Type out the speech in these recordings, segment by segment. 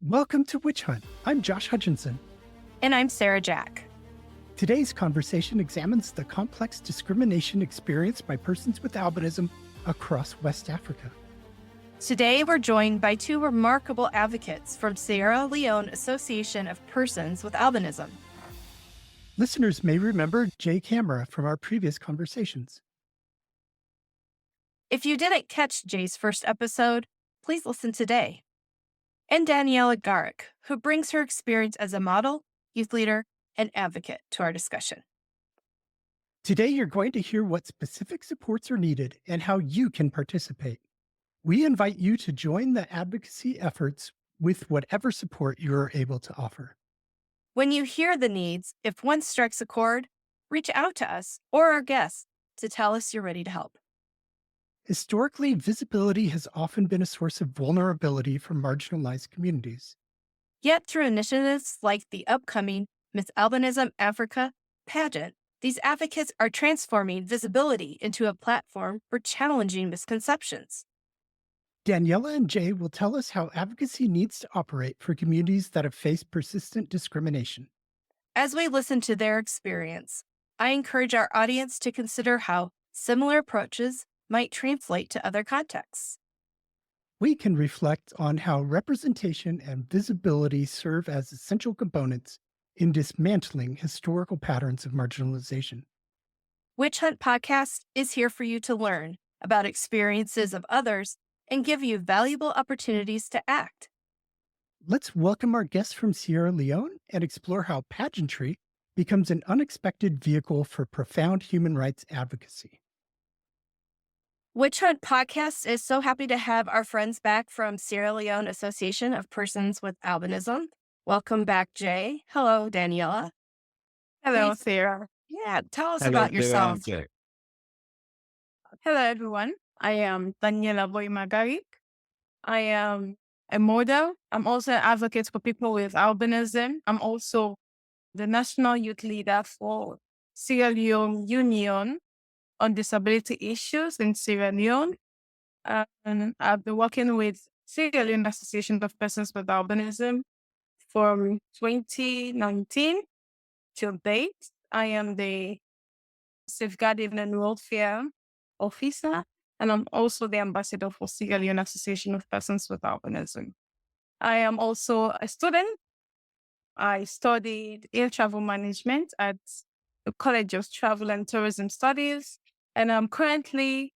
Welcome to Witch Hunt. I'm Josh Hutchinson. And I'm Sarah Jack. Today's conversation examines the complex discrimination experienced by persons with albinism across West Africa. Today, we're joined by two remarkable advocates from Sierra Leone Association of Persons with Albinism. Listeners may remember Jay Kamara from our previous conversations. If you didn't catch Jay's first episode, please listen today. And Daniella Garrick, who brings her experience as a model, youth leader, and advocate to our discussion. Today, you're going to hear what specific supports are needed and how you can participate. We invite you to join the advocacy efforts with whatever support you're able to offer. When you hear the needs, if one strikes a chord, reach out to us or our guests to tell us you're ready to help. Historically, visibility has often been a source of vulnerability for marginalized communities. Yet through initiatives like the upcoming Miss Albinism Africa pageant, these advocates are transforming visibility into a platform for challenging misconceptions. Daniella and Jay will tell us how advocacy needs to operate for communities that have faced persistent discrimination. As we listen to their experience, I encourage our audience to consider how similar approaches might translate to other contexts. We can reflect on how representation and visibility serve as essential components in dismantling historical patterns of marginalization. Witch Hunt Podcast is here for you to learn about experiences of others and give you valuable opportunities to act. Let's welcome our guests from Sierra Leone and explore how pageantry becomes an unexpected vehicle for profound human rights advocacy. Witch Hunt Podcast is so happy to have our friends back from Sierra Leone Association of Persons with Albinism. Welcome back, Jay. Hello, Daniella. Hello, Please- Sarah. Yeah, tell us Hello, about yourself. Jay. Hello, everyone. I am Daniella Garrick. I am a model. I'm also an advocate for people with albinism. I'm also the national youth leader for Sierra Leone Union on disability issues in Sierra Leone. And I've been working with Sierra Leone Association of Persons with Albinism from 2019 till date. I am the Safeguarding and Welfare Officer, and I'm also the ambassador for Sierra Leone Association of Persons with Albinism. I am also a student. I studied air travel management at the College of Travel and Tourism Studies, and I'm currently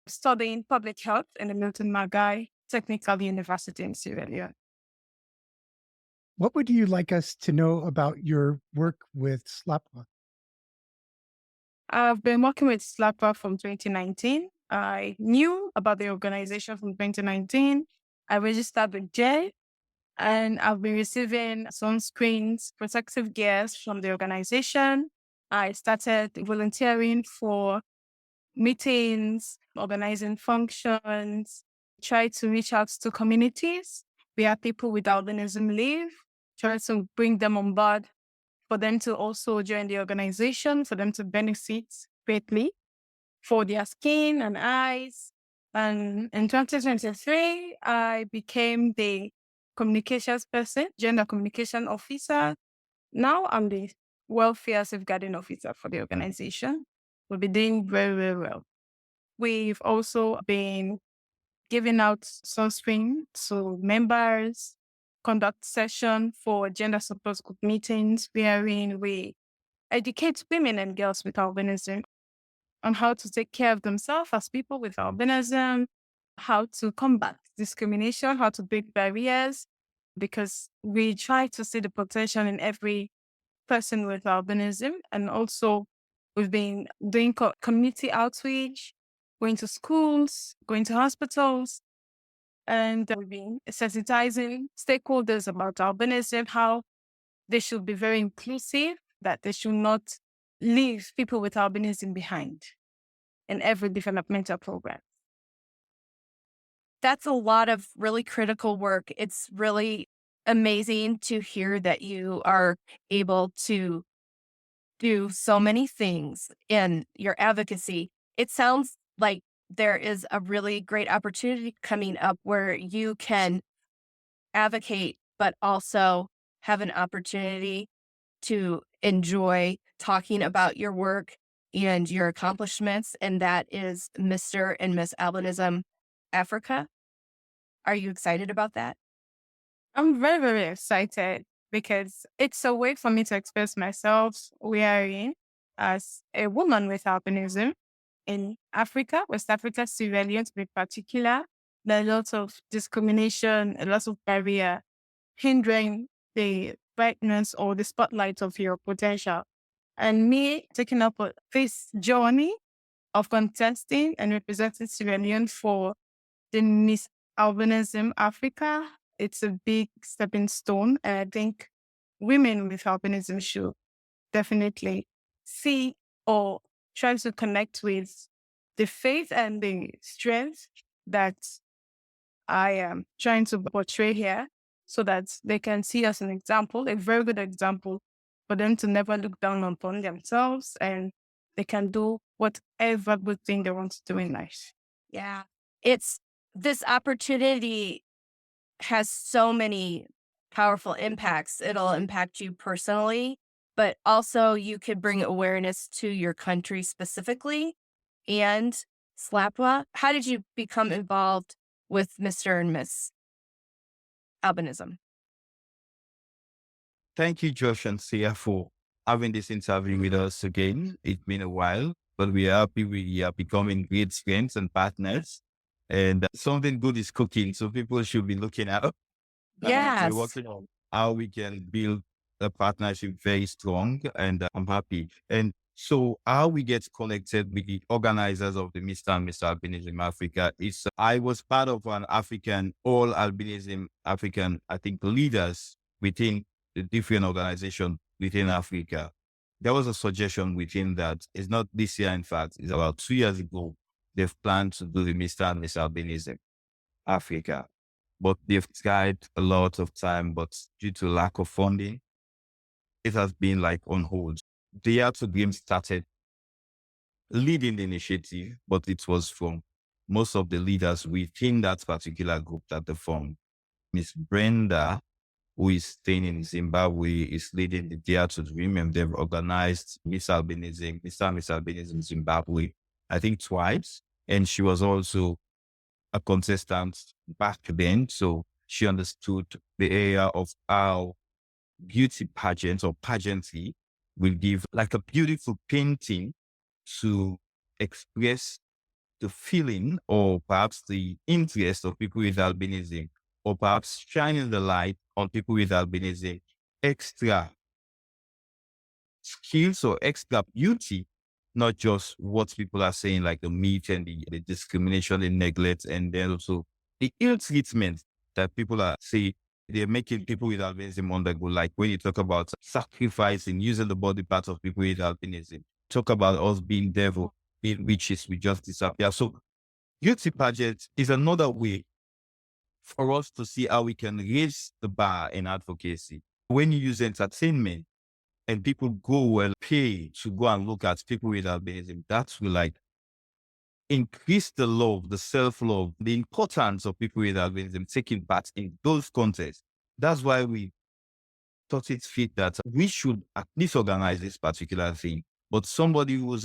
studying public health in the Milton Margai Technical University in Sierra Leone. What would you like us to know about your work with SLAPWA? I've been working with SLAPWA from 2019. I knew about the organization from 2019. I registered with Jay, and I've been receiving sunscreens, protective gears from the organization. I started volunteering for meetings, organizing functions, try to reach out to communities where people with albinism live, try to bring them on board for them to also join the organization, for them to benefit greatly for their skin and eyes. And in 2023, I became the communications person, gender communication officer. Now I'm the welfare safeguarding officer for the organization. We'll be doing very, very well. We've also been giving out sunscreen to members, conduct session for gender support group meetings, wherein we educate women and girls with albinism on how to take care of themselves as people with albinism, how to combat discrimination, how to break barriers, because we try to see the potential in every person with albinism. And also we've been doing community outreach, going to schools, going to hospitals, and we've been sensitizing stakeholders about albinism, how they should be very inclusive, that they should not leave people with albinism behind in every developmental program. That's a lot of really critical work. It's really amazing to hear that you are able to do so many things in your advocacy. It sounds like there is a really great opportunity coming up where you can advocate but also have an opportunity to enjoy talking about your work and your accomplishments, and that is Mr. and Miss Albinism Africa. Are you excited about that? I'm very, very excited because it's a way for me to express myself wearing as a woman with albinism in Africa, West Africa, Sierra Leone to be particular. There are lots of discrimination, a lot of barrier hindering the brightness or the spotlight of your potential. And me taking up this journey of contesting and representing Sierra Leone for the Miss Albinism Africa, it's a big stepping stone. And I think women with albinism should definitely see or try to connect with the faith and the strength that I am trying to portray here so that they can see as an example, a very good example for them to never look down upon themselves and they can do whatever good thing they want to do in life. Yeah. It's this opportunity has so many powerful impacts. It'll impact you personally, but also you could bring awareness to your country specifically and SLAPWA. How did you become involved with Mr. and Miss Albinism? Thank you, Josh and Sia, for having this interview with us again. It's been a while, but we are happy we are becoming great friends and partners. And something good is cooking, so people should be looking out. Yes. We're working on how we can build a partnership very strong, and I'm happy. And so how we get connected with the organizers of the Mr. and Miss Albinism Africa is I was part of an African, all albinism African, I think, leaders within the different organizations within Africa. There was a suggestion within that. It's not this year, in fact, it's about 2 years ago. They've planned to do the Mr. and Miss Albinism Africa, but they've tried a lot of time, but due to lack of funding, it has been like on hold. The Art of Game started leading the initiative, but it was from most of the leaders within that particular group that they formed. Miss Brenda, who is staying in Zimbabwe, is leading the Dare to Dream, and they've organized Miss Albinism, Mr. and Miss Albinism Zimbabwe, I think twice. And she was also a contestant back then. So she understood the area of how beauty pageants or pageantry will give like a beautiful painting to express the feeling or perhaps the interest of people with albinism, or perhaps shining the light on people with albinism, extra skills or extra beauty, not just what people are saying, like the myth and the discrimination, the neglect, and then also the ill treatment that people are saying they're making people with albinism undergo. Like when you talk about sacrificing, using the body parts of people with albinism, talk about us being devil, being witches, we just disappear. So beauty pageant is another way for us to see how we can raise the bar in advocacy. When you use entertainment and people go well pay to go and look at people with albinism, that will like increase the love, the self-love, the importance of people with albinism taking part in those contests. That's why we thought it fit that we should at least organize this particular thing. But somebody who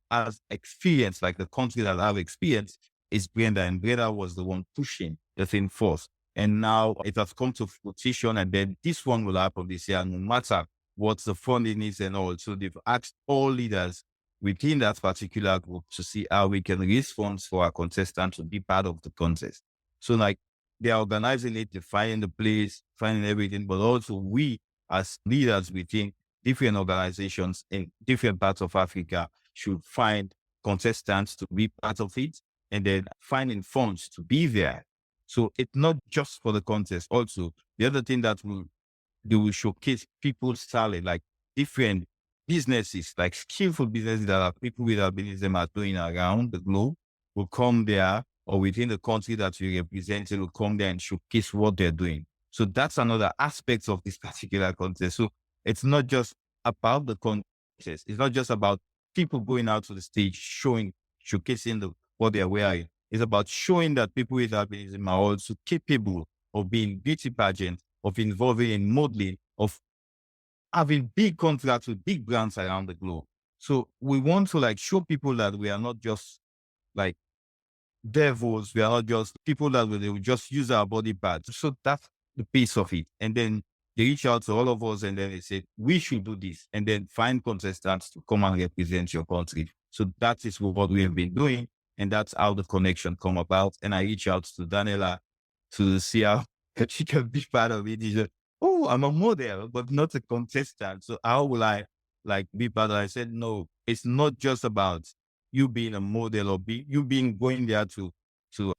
has experience, like the country that have experience, is Brenda, and Brenda was the one pushing the thing first. And now it has come to fruition, and then this one will happen this year, no matter what the funding is and all. So they've asked all leaders within that particular group to see how we can raise funds for our contestant to be part of the contest. So like they are organizing it, they're finding the place, finding everything, but also we as leaders within different organizations in different parts of Africa should find contestants to be part of it, and then finding funds to be there. So it's not just for the contest. Also, the other thing that they will showcase people's talent, like different businesses, like skillful businesses that are people with albinism are doing around the globe will come there, or within the country that you represent will come there and showcase what they're doing. So that's another aspect of this particular contest. So it's not just about the contest. It's not just about people going out to the stage, showcasing what they're wearing. It's about showing that people with albinism are also capable of being beauty pageant of involving in modeling, of having big contracts with big brands around the globe. So we want to like show people that we are not just like devils. We are not just people that will just use our body parts. So that's the piece of it. And then they reach out to all of us and then they say, we should do this. And then find contestants to come and represent your country. So that is what we have been doing. And that's how the connection come about. And I reach out to Daniela to see how she can be part of it. She said, oh, I'm a model, but not a contestant. So how will I like be part of it? I said, no, it's not just about you being a model or you being going there to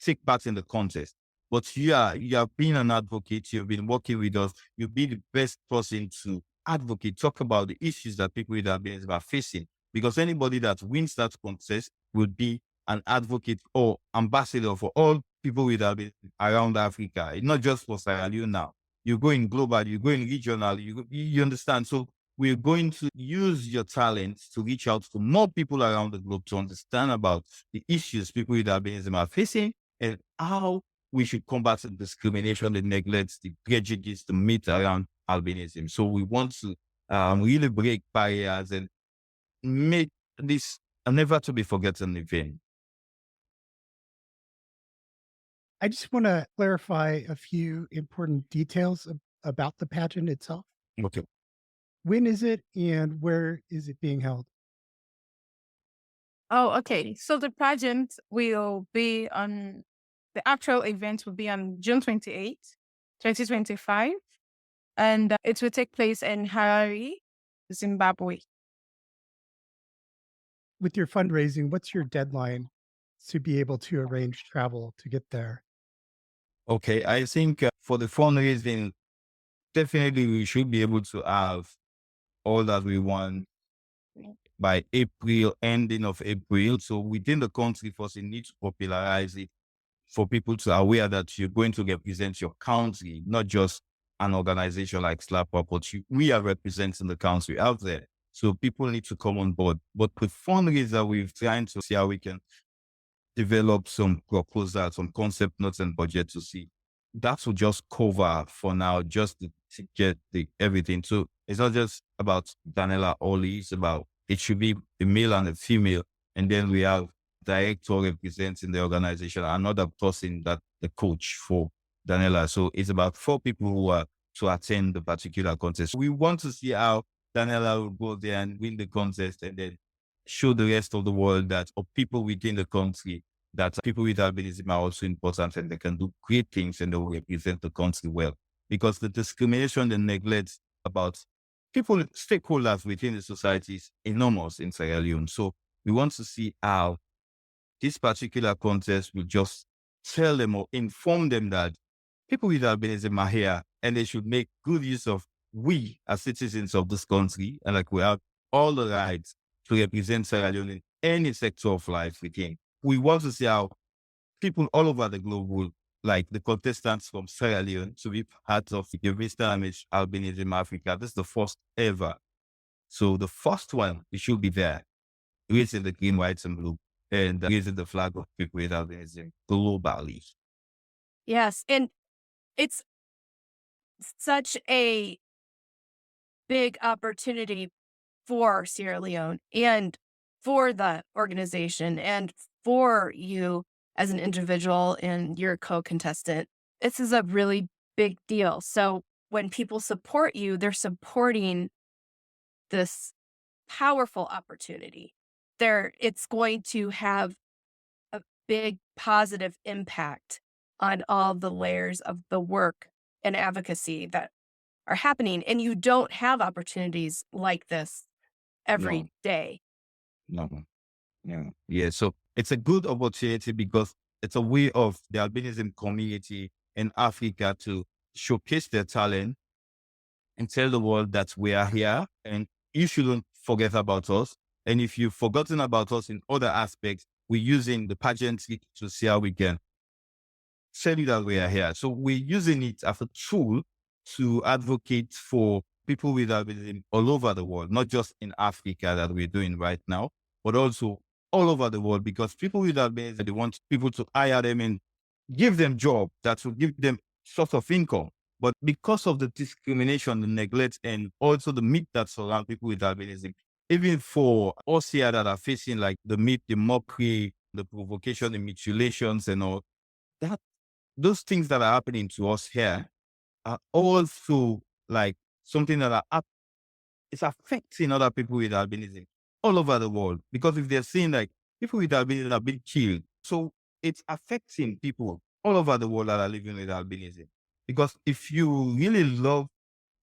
take part in the contest. But you have been an advocate, you've been working with us, you've been the best person to advocate, talk about the issues that people with albinism are facing. Because anybody that wins that contest would be an advocate or ambassador for all people with albinism around Africa. It's not just for Sierra Leone now. You're going global, you're going regional, you understand. So we're going to use your talents to reach out to more people around the globe to understand about the issues people with albinism are facing and how we should combat the discrimination, the neglect, the prejudice, the myth around albinism. So we want to really break barriers and make this a never to be forgotten event. I just want to clarify a few important details about the pageant itself. Okay. When is it and where is it being held? Oh, okay. So the pageant will be the actual event will be on June 28th, 2025. And it will take place in Harare, Zimbabwe. With your fundraising, what's your deadline to be able to arrange travel to get there? Okay. I think for the fundraising, definitely we should be able to have all that we want by April, ending of April. So within the country, first, you need to popularize it for people to aware that you're going to represent your country, not just an organization like SLAPWA, but we are representing the country out there. So people need to come on board. But with fundraiser, we've trying to see how we can develop some proposals, some concept notes and budget to see. That will just cover for now, just to get everything. So it's not just about Daniela only, it's about, it should be a male and a female. And then we have director representing the organization, another person that the coach for Daniela. So it's about 4 people who are to attend the particular contest. We want to see how Daniela will go there and win the contest and then show the rest of the world that, or people within the country, that people with albinism are also important and they can do great things and they will represent the country well. Because the discrimination and neglect about people, stakeholders within the society is enormous in Sierra Leone. So we want to see how this particular contest will just tell them or inform them that people with albinism are here and they should make good use of we as citizens of this country, and like we have all the rights to represent Sierra Leone in any sector of life within. We want to see how people all over the globe will, like the contestants from Sierra Leone, to be part of the Miss Albinism Africa. This is the first ever. So the first one, it should be there, raising the green, white, and blue, and raising the flag of people with albinism globally. Yes. And it's such a big opportunity for Sierra Leone and for the organization and for you as an individual and your co-contestant. This is a really big deal. So when people support you, they're supporting this powerful opportunity. It's going to have a big positive impact on all the layers of the work and advocacy that are happening. And you don't have opportunities like this every No. day. No. Yeah. So it's a good opportunity because it's a way of the albinism community in Africa to showcase their talent and tell the world that we are here and you shouldn't forget about us. And if you've forgotten about us in other aspects, we're using the pageantry to see how we can tell you that we are here. So we're using it as a tool to advocate for people with albinism all over the world, not just in Africa that we're doing right now, but also all over the world, because people with albinism, they want people to hire them and give them job that will give them source of income. But because of the discrimination, the neglect, and also the myth that surround people with albinism, even for us here that are facing like the myth, the mockery, the provocation, the mutilations and all, that those things that are happening to us here are also like something that it's affecting other people with albinism all over the world. Because if they're seeing like people with albinism have been killed, so it's affecting people all over the world that are living with albinism. Because if you really love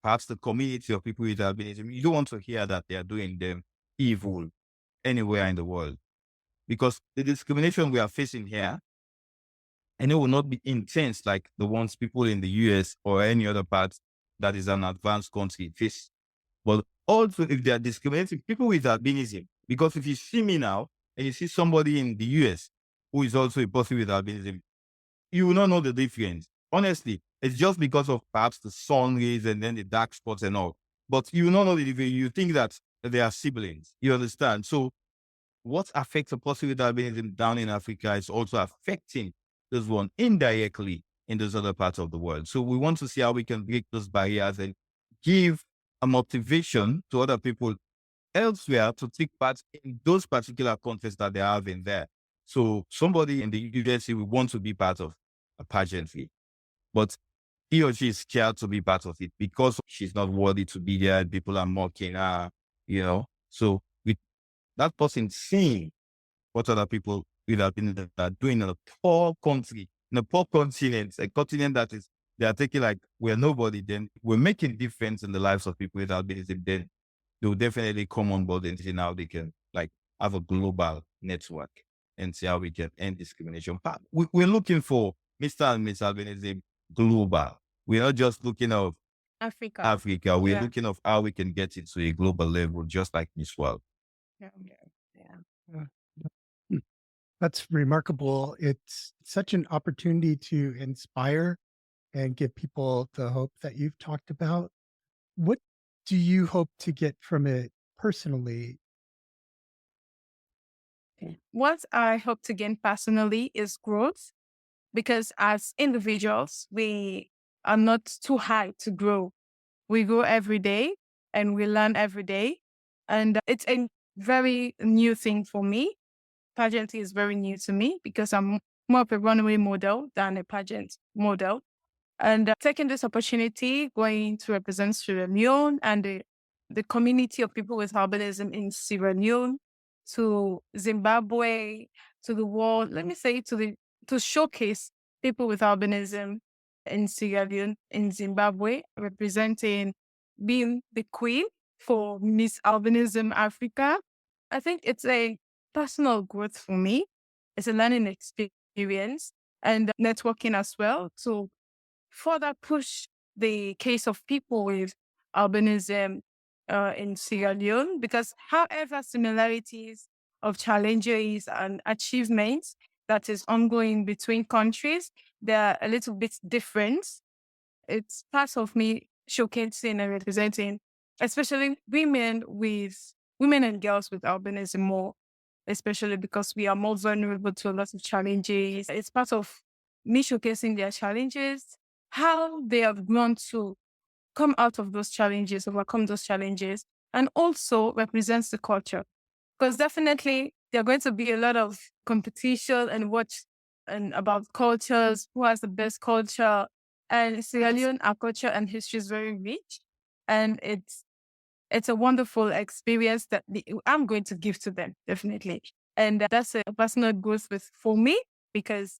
perhaps the community of people with albinism, you don't want to hear that they are doing them evil anywhere in the world. Because the discrimination we are facing here, and it will not be intense like the ones people in the US or any other part that is an advanced country face. But also if they are discriminating people with albinism, because if you see me now and you see somebody in the US who is also a person with albinism, you will not know the difference. Honestly, it's just because of perhaps the sun rays and then the dark spots and all. But you will not know the difference. You think that they are siblings. You understand? So what affects a person with albinism down in Africa is also affecting this one indirectly in those other parts of the world. So we want to see how we can break those barriers and give a motivation to other people elsewhere to take part in those particular contests that they have in there. So somebody in the university will want to be part of a pageantry, but he or she is scared to be part of it because she's not worthy to be there. People are mocking her, you know. So with that person seeing what other people with albinism are doing in a poor country, in a poor continent, a continent that is, they are taking like, we're nobody, then we're making difference in the lives of people with albinism, then they'll definitely come on board and see how they can like have a global network and see how we can end discrimination. But we're looking for Mr. and Miss Albinism global. We're not just looking at Africa. We're Yeah. looking of how we can get it to a global level, just like Miss World. Yeah. Uh, mm, That's remarkable. It's such an opportunity to inspire and give people the hope that you've talked about. What do you hope to get from it personally? What I hope to gain personally is growth, because as individuals, we are not too high to grow. We grow every day and we learn every day. And it's a very new thing for me. Pageantry is very new to me because I'm more of a runway model than a pageant model. And taking this opportunity, going to represent Sierra Leone and the community of people with albinism in Sierra Leone, to Zimbabwe, to the world, let me say to showcase people with albinism in Sierra Leone, in Zimbabwe, representing being the queen for Miss Albinism Africa. I think it's a personal growth for me. It's a learning experience and networking as well to further push the case of people with albinism in Sierra Leone, because however similarities of challenges and achievements that is ongoing between countries, they're a little bit different. It's part of me showcasing and representing, especially women and girls with albinism more, especially because we are more vulnerable to a lot of challenges. It's part of me showcasing their challenges, how they have grown to come out of those challenges, overcome those challenges, and also represents the culture. Because definitely there are going to be a lot of competition and watch and about cultures, who has the best culture. And Sierra Leone, our culture and history is very rich. And it's a wonderful experience that I'm going to give to them, definitely. And that's a personal growth for me, because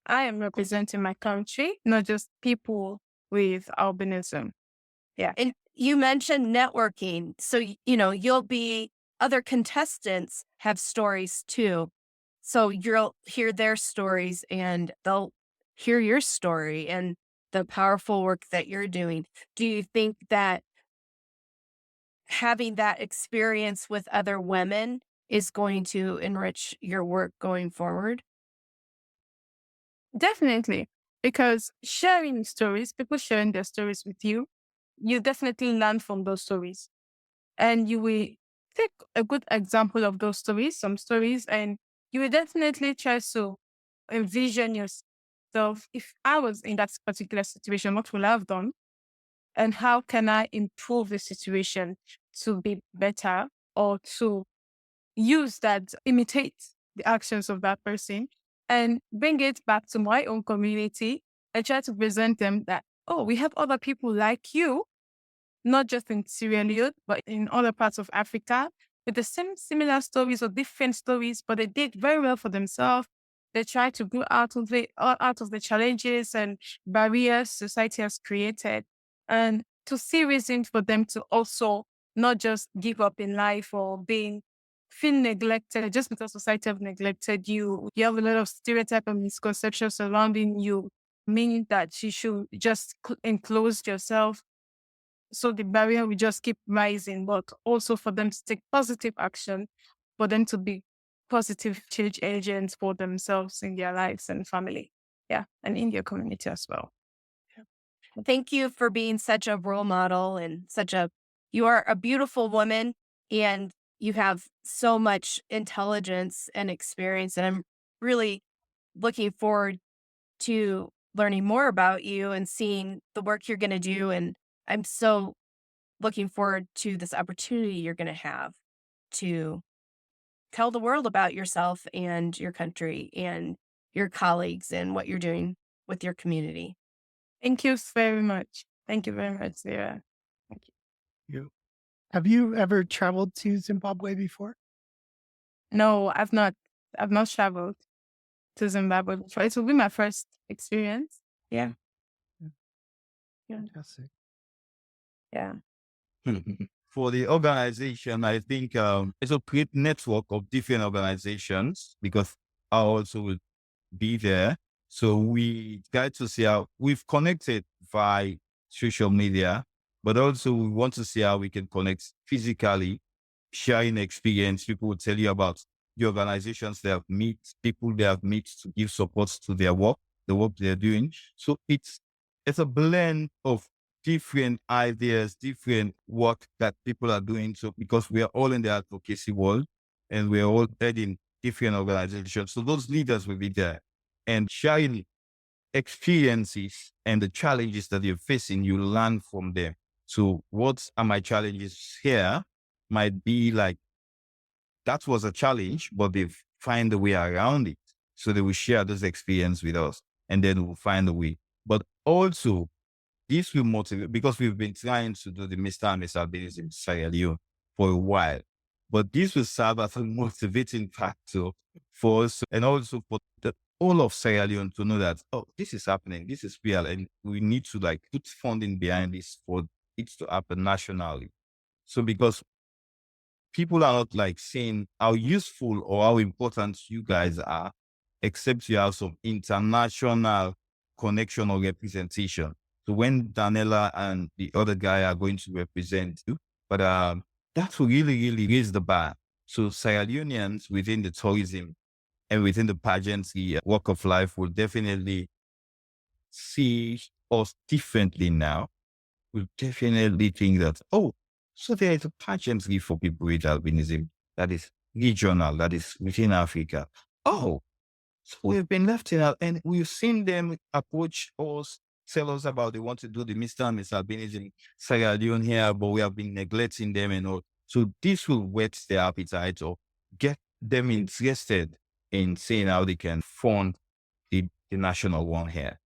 I am representing my country, not just people with albinism. Yeah. And you mentioned networking. So, you'll be, other contestants have stories too. So you'll hear their stories and they'll hear your story and the powerful work that you're doing. Do you think that having that experience with other women is going to enrich your work going forward? Definitely. Because sharing stories, people sharing their stories with you, you definitely learn from those stories. And you will take a good example of those stories, some stories, and you will definitely try to envision yourself myself, if I was in that particular situation, what would I have done? And how can I improve the situation to be better or to use that, imitate the actions of that person and bring it back to my own community and try to present them that, oh, we have other people like you, not just in Sierra Leone, but in other parts of Africa with the same similar stories or different stories, but they did very well for themselves. They tried to grow out of the challenges and barriers society has created, and to see reasons for them to also not just give up in life or feel neglected just because society have neglected you. You have a lot of stereotype and misconceptions surrounding you, meaning that you should just enclose yourself. So the barrier will just keep rising, but also for them to take positive action, for them to be positive change agents for themselves in their lives and family. Yeah. And in their community as well. Thank you for being such a role model and you are a beautiful woman and you have so much intelligence and experience. And I'm really looking forward to learning more about you and seeing the work you're going to do. And I'm so looking forward to this opportunity you're going to have to tell the world about yourself and your country and your colleagues and what you're doing with your community. Thank you very much. Thank you very much, Sarah. Thank you. Have you ever traveled to Zimbabwe before? No, I've not. I've not traveled to Zimbabwe before. It will be my first experience. Yeah. Yeah. Fantastic. Yeah. For the organization, I think it's a great network of different organizations because I also will be there. So we try to see how we've connected via social media, but also we want to see how we can connect physically, sharing experience. People will tell you about the organizations they have met, people they have met to give support to their work, the work they're doing. So it's a blend of different ideas, different work that people are doing. So because we are all in the advocacy world and we're all heading different organizations. So those leaders will be there and sharing experiences and the challenges that you're facing, you learn from them. So what are my challenges here might be like, that was a challenge, but they've find a way around it. So they will share those experiences with us and then we'll find a way. But also this will motivate because we've been trying to do the Mr. and Miss Albinism in Sierra Leone for a while. But this will serve as a motivating factor for us and also for the all of Sierra Leone to know that, oh, this is happening, this is real, and we need to like put funding behind this for it to happen nationally. So because people are not like saying how useful or how important you guys are, except you have some international connection or representation. So when Daniella and the other guy are going to represent you, but that will really, really raise the bar. So Sierra Leoneans within the tourism and within the pageantry walk of life will definitely see us differently now. Will definitely think that, oh, so there is a pageantry for people with albinism that is regional, that is within Africa. Oh, so we've been left in, and we've seen them approach us, tell us about they want to do the Mr. and Miss Albinism Sierra Leone here, but we have been neglecting them and all. So this will whet their appetite or get them interested in seeing how they can fund the national one here.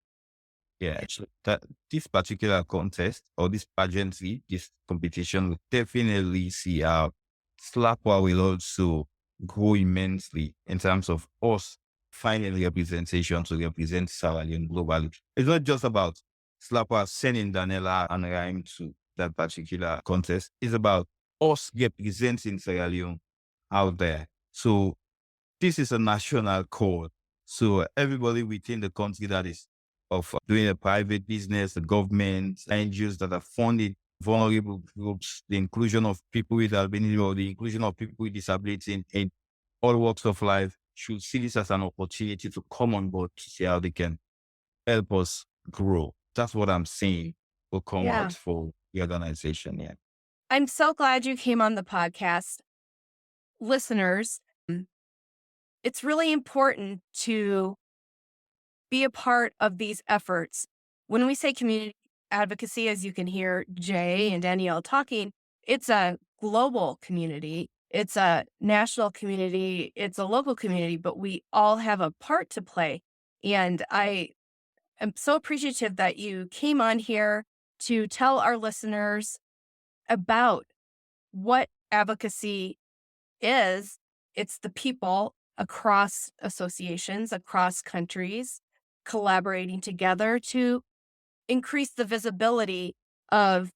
Yeah, actually, that this particular contest or this pageantry, this competition will definitely see how SLAPWA will also grow immensely in terms of us finding representation to represent Sierra Leone globally. It's not just about SLAPWA sending Daniella and Rhyme to that particular contest. It's about us representing Sierra Leone out there. So this is a national call. So everybody within the country that is of doing a private business, the government, NGOs that are funding vulnerable groups, the inclusion of people with albinism or the inclusion of people with disability in all walks of life should see this as an opportunity to come on board to see how they can help us grow. That's what I'm saying will come out for the organization. Yeah. I'm so glad you came on the podcast. Listeners, it's really important to be a part of these efforts. When we say community advocacy, as you can hear Jay and Danielle talking, it's a global community, it's a national community, it's a local community, but we all have a part to play. And I am so appreciative that you came on here to tell our listeners about what advocacy is. It's the people across associations, across countries, collaborating together to increase the visibility of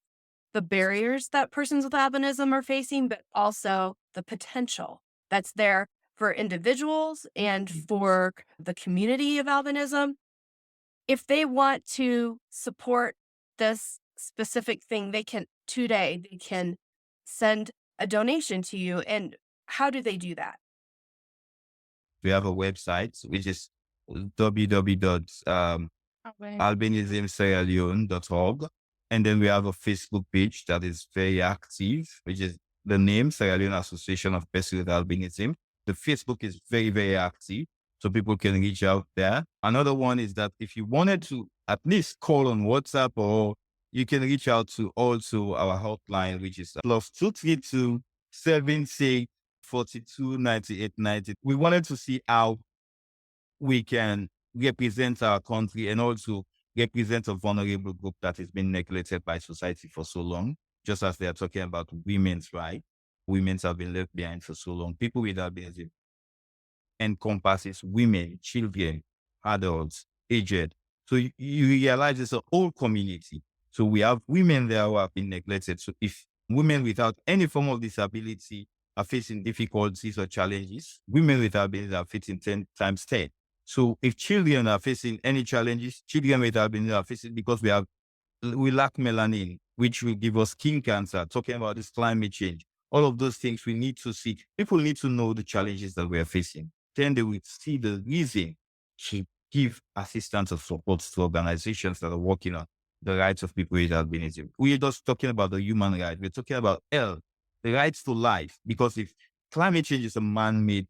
the barriers that persons with albinism are facing, but also the potential that's there for individuals and for the community of albinism. If they want to support this specific thing, they can send a donation to you. And how do they do that? We have a website, which is www.albinismsierraleone.org. And then we have a Facebook page that is very active, which is the name Sierra Leone Association of Persons with Albinism. The Facebook is very, very active, so people can reach out there. Another one is that if you wanted to at least call on WhatsApp, or you can reach out to also our hotline, which is +232 76 42 98 90. We wanted to see how we can represent our country and also represent a vulnerable group that has been neglected by society for so long. Just as they are talking about women's rights, women's have been left behind for so long. People with albinism encompasses women, children, adults, aged. So you realize it's a whole community. So we have women there who have been neglected. So if women without any form of disability are facing difficulties or challenges, women with albinism are facing 10 times 10. So if children are facing any challenges, children with albinism are facing, because we lack melanin, which will give us skin cancer, talking about this climate change. All of those things we need to see. People need to know the challenges that we are facing. Then they will see the reason to give assistance or support to organizations that are working on the rights of people with albinism. We're just talking about the human rights. We're talking about health, the rights to life. Because if climate change is a man-made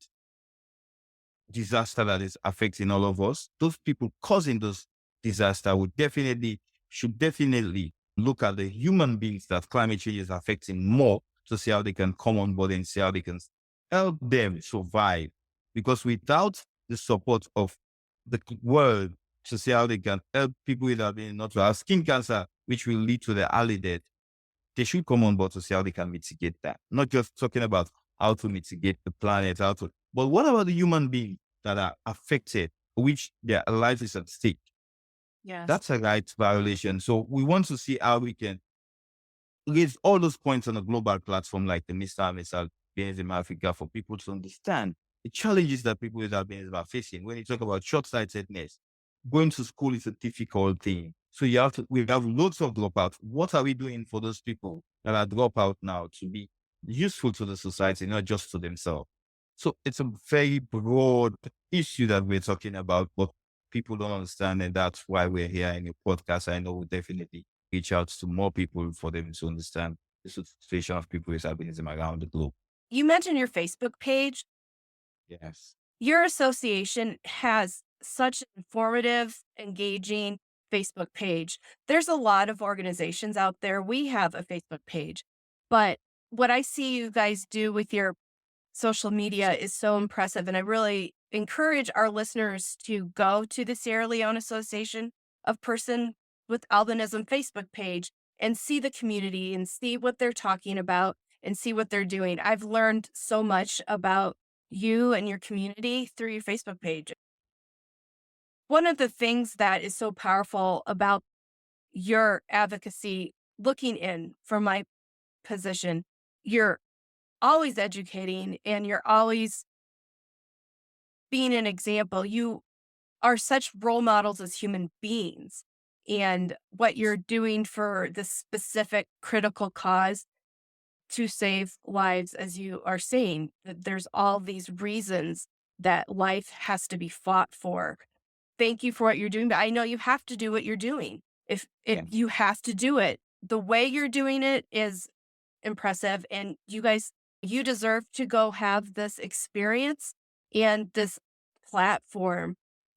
disaster that is affecting all of us, those people causing those disasters should definitely look at the human beings that climate change is affecting more, to see how they can come on board and see how they can help them survive. Because without the support of the world to see how they can help people with albinism not to have skin cancer, which will lead to the early death, they should come on board to see how they can mitigate that. Not just talking about how to mitigate the planet, but what about the human beings that are affected, which their life is at stake? Yes. That's a rights violation. So we want to see how we can raise all those points on a global platform like the Miss Albinism Africa, for people to understand the challenges that people with albinism are facing. When you talk about short-sightedness, going to school is a difficult thing. So we have loads of dropouts. What are we doing for those people that are dropout now to be useful to the society, not just to themselves? So it's a very broad issue that we're talking about, but people don't understand, and that's why we're here in a podcast. I know we'll definitely reach out to more people for them to understand the situation of people with albinism around the globe. You mentioned your Facebook page. Yes. Your association has such an informative, engaging Facebook page. There's a lot of organizations out there. We have a Facebook page, but what I see you guys do with your social media is so impressive. And I really encourage our listeners to go to the Sierra Leone Association of Person with Albinism Facebook page and see the community and see what they're talking about and see what they're doing. I've learned so much about you and your community through your Facebook page. One of the things that is so powerful about your advocacy, looking in from my position, you're always educating and you're always being an example. You are such role models as human beings, and what you're doing for this specific critical cause to save lives, as you are saying, that there's all these reasons that life has to be fought for. Thank you for what you're doing, but I know you have to do what you're doing. If you have to do it, the way you're doing it is impressive, and you guys, you deserve to go have this experience and this platform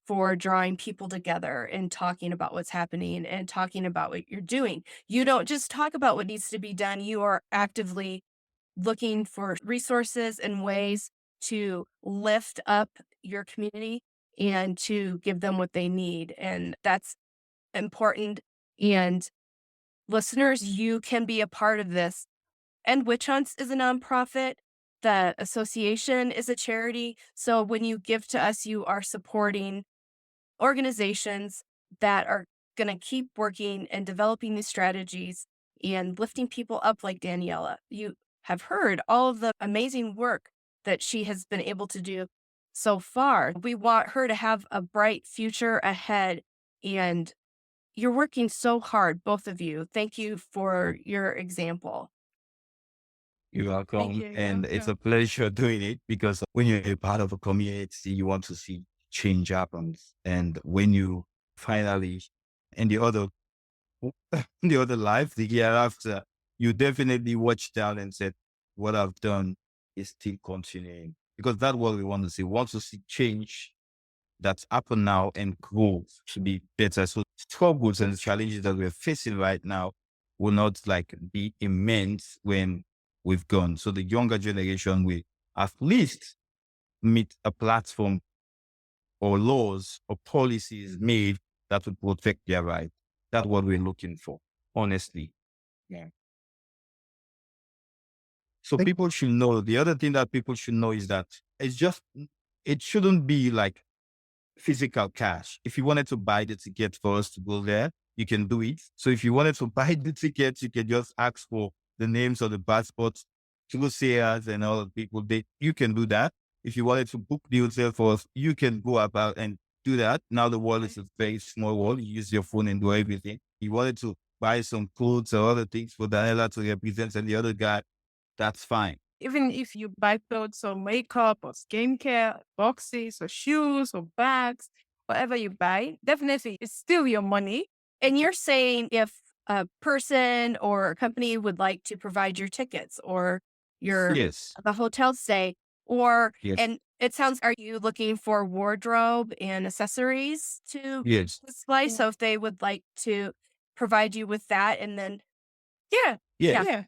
for drawing people together and talking about what's happening and talking about what you're doing. You don't just talk about what needs to be done, you are actively looking for resources and ways to lift up your community and to give them what they need. And that's important. And listeners, you can be a part of this. And Witch Hunts is a nonprofit. The association is a charity. So when you give to us, you are supporting organizations that are going to keep working and developing these strategies and lifting people up like Daniella. You have heard all of the amazing work that she has been able to do so far. We want her to have a bright future ahead. And you're working so hard, both of you. Thank you for your example. You're welcome. you. And You're it's a pleasure doing it because when you're a part of a community, you want to see change happens. And when you finally, and the other life, the year after, you definitely watch down and said, what I've done is still continuing. Because that's what we want to see. We want to see change that's happen now and grow to be better. So struggles and challenges that we're facing right now will not like be immense when we've gone. So the younger generation will at least meet a platform or laws or policies made that would protect their rights. That's what we're looking for, honestly. Yeah. So Thank- people should know, the other thing that people should know is that it shouldn't be like physical cash. If you wanted to buy the ticket for us to go there, you can do it. So if you wanted to buy the ticket, you can just ask for the names of the passports to Sierras and all the people. You can do that. If you wanted to book the hotel for us, you can go about and do that. Now the world is a very small world. You use your phone and do everything. You wanted to buy some clothes or other things for Daniella to represent and the other guy, that's fine. Even if you buy clothes or makeup or skincare, boxes or shoes or bags, whatever you buy, definitely it's still your money. And you're saying if a person or a company would like to provide your tickets or your Yes. the hotel stay, or Yes. and it sounds, are you looking for wardrobe and accessories to Yes. display? Yeah. So if they would like to provide you with that, and then Yeah. Yeah. Yeah.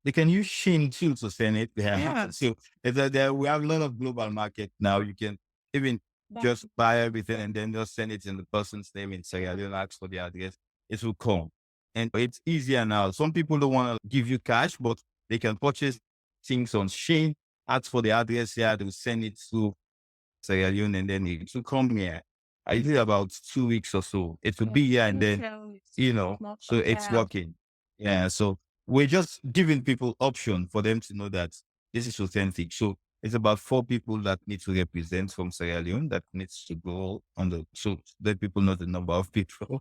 They can use Shein too to send it. Yeah. So we have a lot of global market now. You can even just buy everything and then just send it in the person's name and say, I don't ask for the address. It will come. And it's easier now. Some people don't want to give you cash, but they can purchase things on Shein, ask for the address here, they'll send it to Sierra Leone and then it will come here. I did about 2 weeks or so. It will be here and then, so it's working. Yeah. So we're just giving people option for them to know that this is authentic. So it's about 4 people that need to represent from Sierra Leone that needs to go on so let people know the number of people.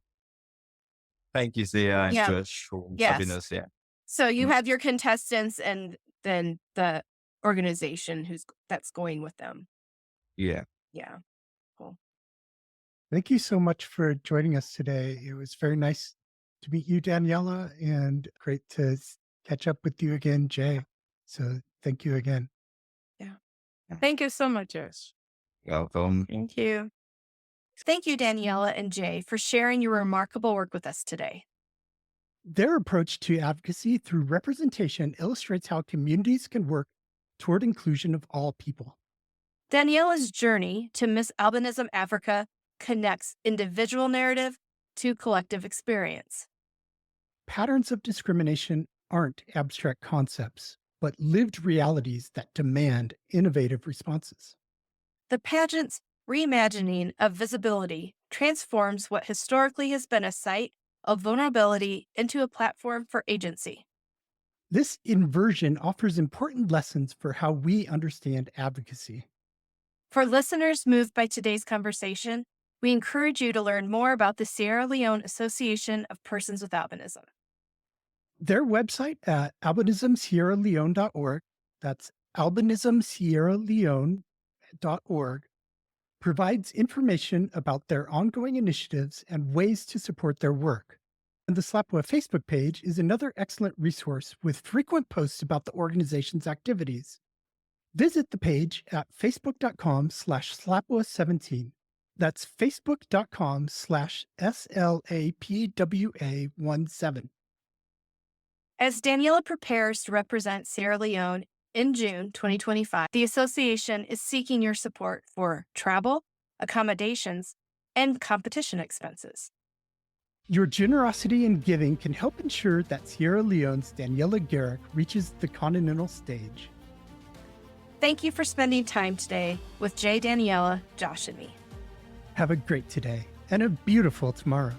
Thank you, Sarah and Yeah. Josh, for Yes. having us here. So you Mm. have your contestants and then the organization that's going with them. Yeah. Yeah. Cool. Thank you so much for joining us today. It was very nice to meet you, Daniella, and great to catch up with you again, Jay. So thank you again. Thank you so much, Josh. Welcome. Thank you. Thank you, Daniella and Jay, for sharing your remarkable work with us today. Their approach to advocacy through representation illustrates how communities can work toward inclusion of all people. Daniella's journey to Miss Albinism Africa connects individual narrative to collective experience. Patterns of discrimination aren't abstract concepts, but lived realities that demand innovative responses. The pageant's reimagining of visibility transforms what historically has been a site of vulnerability into a platform for agency. This inversion offers important lessons for how we understand advocacy. For listeners moved by today's conversation, we encourage you to learn more about the Sierra Leone Association of Persons with Albinism. Their website at albinismsierraleone.org, that's albinismsierraleone.org, provides information about their ongoing initiatives and ways to support their work. And the SLAPWA Facebook page is another excellent resource with frequent posts about the organization's activities. Visit the page at facebook.com/SLAPWA17. That's facebook.com/SLAPWA17. As Daniella prepares to represent Sierra Leone in June 2025, the association is seeking your support for travel, accommodations, and competition expenses. Your generosity and giving can help ensure that Sierra Leone's Daniella Garrick reaches the continental stage. Thank you for spending time today with Jay, Daniella, Josh, and me. Have a great today and a beautiful tomorrow.